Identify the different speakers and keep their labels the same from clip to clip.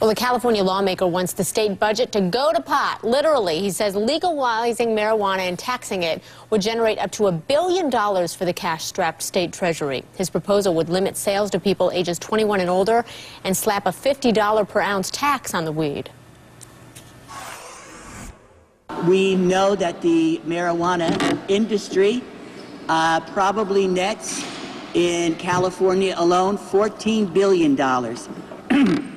Speaker 1: Well, a California lawmaker wants the state budget to go to pot. Literally, he says legalizing marijuana and taxing it would generate up to $1 billion for the cash-strapped state treasury. His proposal would limit sales to people ages 21 and older and slap a $50 per ounce tax on the weed.
Speaker 2: We know that the marijuana industry probably nets in California alone $14 billion.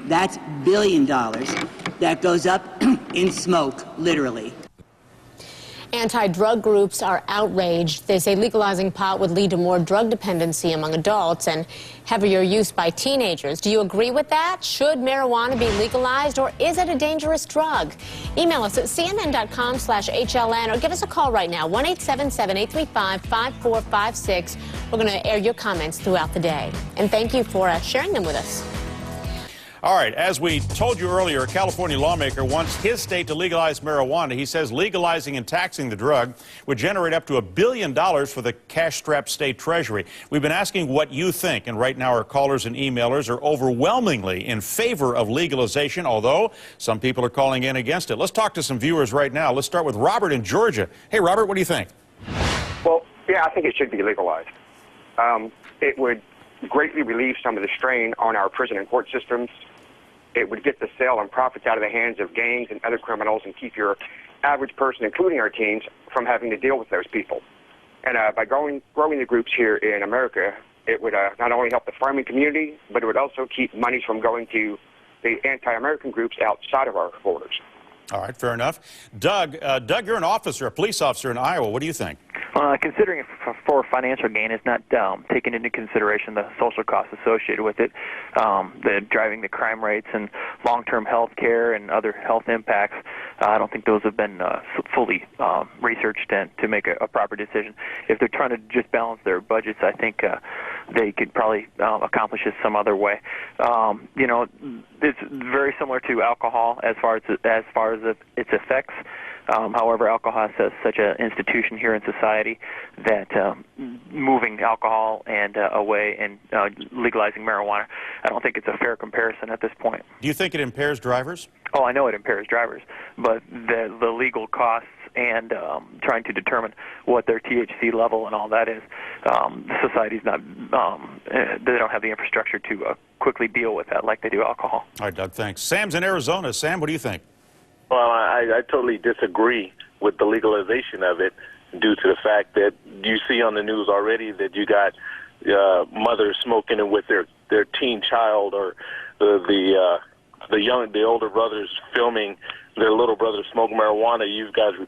Speaker 2: That's $1 billion that goes up in smoke, literally.
Speaker 1: Anti-drug groups are outraged. They say legalizing pot would lead to more drug dependency among adults and heavier use by teenagers. Do you agree with that? Should marijuana be legalized, or is it a dangerous drug? Email us at cnn.com/HLN or give us a call right now, 1-877-835-5456. We're going to air your comments throughout the day. And thank you for sharing them with us.
Speaker 3: All right, as we told you earlier, a California lawmaker wants his state to legalize marijuana. He says legalizing and taxing the drug would generate up to $1 billion for the cash-strapped state treasury. We've been asking what you think, and right now our callers and emailers are overwhelmingly in favor of legalization, although some people are calling in against it. Let's talk to some viewers right now. Let's start with Robert in Georgia. Hey, Robert, what do you think?
Speaker 4: Well, yeah, I think it should be legalized. It would greatly relieve some of the strain on our prison and court systems. It would get the sale and profits out of the hands of gangs and other criminals and keep your average person, including our teens, from having to deal with those people. And by growing the groups here in America, it would not only help the farming community, but it would also keep money from going to the anti-American groups outside of our borders.
Speaker 3: All right, fair enough. Doug, you're an officer, a police officer in Iowa. What do you think?
Speaker 5: Considering it for financial gain, is not taking into consideration the social costs associated with it, the driving the crime rates and long-term health care and other health impacts. I don't think those have been fully researched to make a proper decision. If they're trying to just balance their budgets, I think they could probably accomplish it some other way. You know, it's very similar to alcohol as far as its effects. However, alcohol has such an institution here in society that moving alcohol and away and legalizing marijuana, I don't think it's a fair comparison at this point.
Speaker 3: Do you think it impairs drivers?
Speaker 5: Oh, I know it impairs drivers, but the legal costs and trying to determine what their THC level and all that is, society's not, they don't have the infrastructure to quickly deal with that like they do alcohol.
Speaker 3: All right, Doug, thanks. Sam's in Arizona. Sam, what do you think?
Speaker 6: Well, I totally disagree with the legalization of it due to the fact that you see on the news already that you got mothers smoking it with their teen child, or the older brothers filming their little brother smoke marijuana. You've got